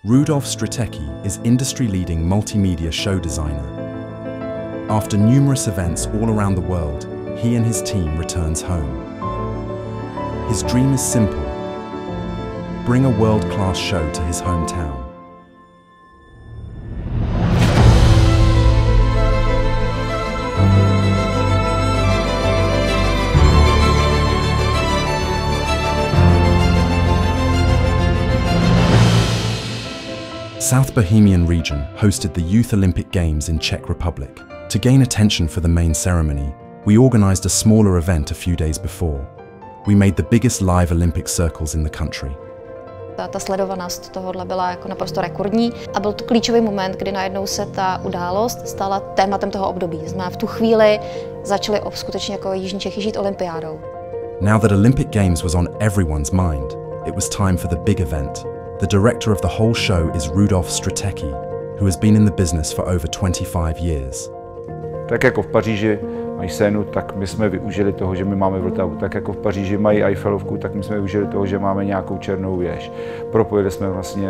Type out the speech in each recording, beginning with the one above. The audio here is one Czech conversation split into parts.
Rudolf Stratecki is industry-leading multimedia show designer. After numerous events all around the world, he and his team returns home. His dream is simple: bring a world-class show to his hometown. South Bohemian region hosted the Youth Olympic Games in Czech Republic. To gain attention for the main ceremony, we organized a smaller event a few days before. We made the biggest live Olympic circles in the country. Ta sledovanost tohohle byla jako naprosto rekordní a byl to klíčový moment, kdy najednou se ta událost stala tématem toho období. Jsme v tu chvíli začali skutečně jako Jižní Čechy žít olympiádou. Now that Olympic Games was on everyone's mind, it was time for the big event. The director of the whole show is Rudolf Stratecki, who has been in the business for over 25 years. Tak jako v Paříži mají Seinu, tak my jsme využili toho, že my máme Vltavu. Tak jako v Paříži mají Eiffelovku, tak my jsme využili toho, že máme nějakou černou věž. Propojili jsme vlastně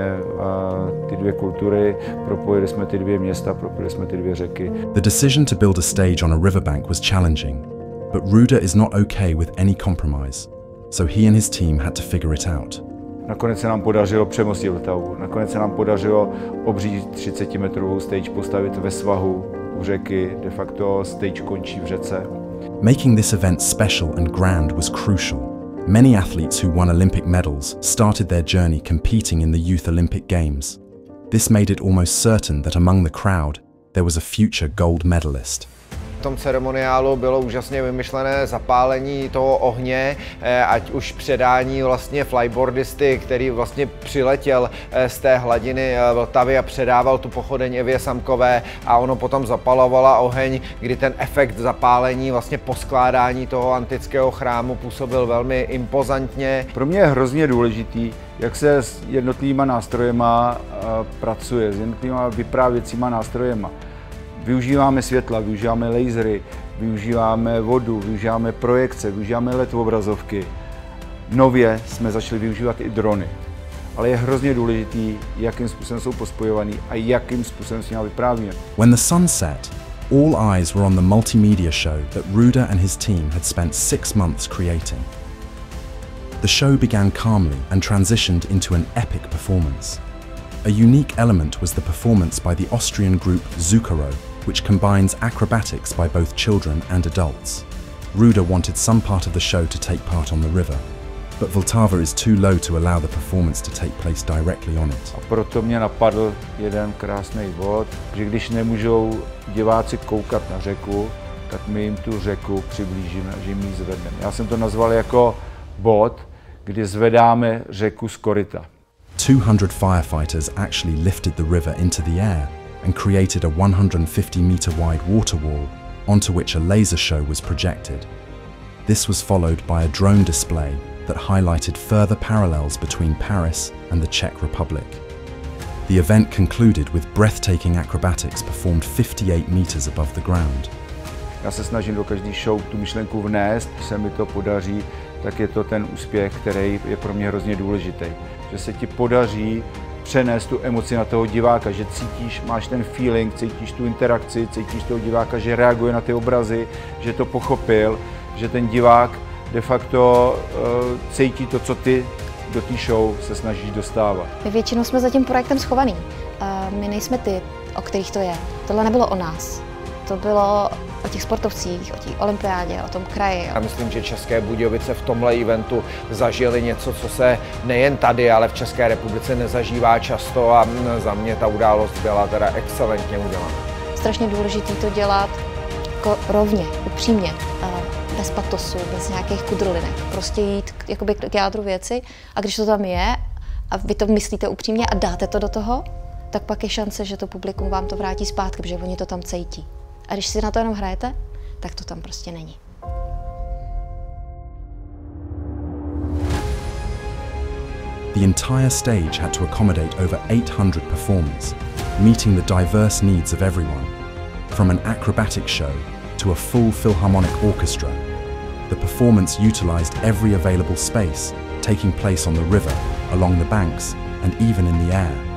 ty dvě kultury, propojili jsme ty dvě města, propojili jsme ty dvě řeky. The decision to build a stage on a riverbank was challenging, but Ruda is not okay with any compromise, so he and his team had to figure it out. Nakonec se nám podařilo přemostit Vltavu. Nakonec se nám podařilo obří 30metrovou stage postavit ve svahu u řeky. De facto stage končí v řece. Making this event special and grand was crucial. Many athletes who won Olympic medals started their journey competing in the Youth Olympic Games. This made it almost certain that among the crowd there was a future gold medalist. V tom ceremoniálu bylo úžasně vymyšlené zapálení toho ohně, ať už předání vlastně flyboardisty, který vlastně přiletěl z té hladiny Vltavy a předával tu pochodeň Evě Samkové a ono potom zapalovala oheň, kdy ten efekt zapálení, vlastně poskládání toho antického chrámu působil velmi impozantně. Pro mě je hrozně důležitý, jak se s jednotlivýma nástrojema pracuje, s jednotlivýma vyprávěcíma nástrojema. Využíváme světla, využíváme lasery, využíváme vodu, využíváme projekce, využíváme LED obrazovky. Nově jsme začali využívat i drony. Ale je hrozně důležitý, jakým způsobem jsou pospojovaný a jakým způsobem s nimi vyprávíme. When the sun set, all eyes were on the multimedia show that Ruda and his team had spent 6 months creating. The show began calmly and transitioned into an epic performance. A unique element was the performance by the Austrian group Zucchero, which combines acrobatics by both children and adults. Ruda wanted some part of the show to take part on the river, but Vltava is too low to allow the performance to take place directly on it. A proto mě napadl jeden krásný bod, že když nemůžou diváci koukat na řeku, tak my jim tu řeku přiblížíme, že jim ji zvedneme. Já jsem to nazval jako bod, kdy zvedáme řeku z koryta. 200 firefighters actually lifted the river into the air and created a 150-meter wide water wall onto which a laser show was projected. This was followed by a drone display that highlighted further parallels between Paris and the Czech Republic. The event concluded with breathtaking acrobatics performed 58 meters above the ground. Já se snažím do každé show tu myšlenku vnést, když se mi to podaří, tak je to ten úspěch, který je pro mě hrozně důležitý. Že se ti podaří přenést tu emoci na toho diváka, že cítíš, máš ten feeling, cítíš tu interakci, cítíš toho diváka, že reaguje na ty obrazy, že to pochopil, že ten divák de facto cítí to, co ty do té show se snažíš dostávat. My většinou jsme za tím projektem schovaný. My nejsme ty, o kterých to je. Tohle nebylo o nás. To bylo o těch sportovcích, o té olympiádě, o tom kraji. Já myslím, že České Budějovice v tomhle eventu zažili něco, co se nejen tady, ale v České republice nezažívá často a za mě ta událost byla teda excelentně udělaná. Strašně důležité to dělat jako rovně, upřímně, bez patosu, bez nějakých kudrlinek. Prostě jít jakoby k jádru věci a když to tam je a vy to myslíte upřímně a dáte to do toho, tak pak je šance, že to publikum vám to vrátí zpátky, protože oni to tam cítí. A když si na to jenom hrajete, tak to tam prostě není. The entire stage had to accommodate over 800 performers, meeting the diverse needs of everyone, from an acrobatic show to a full philharmonic orchestra. The performance utilized every available space, taking place on the river, along the banks, and even in the air.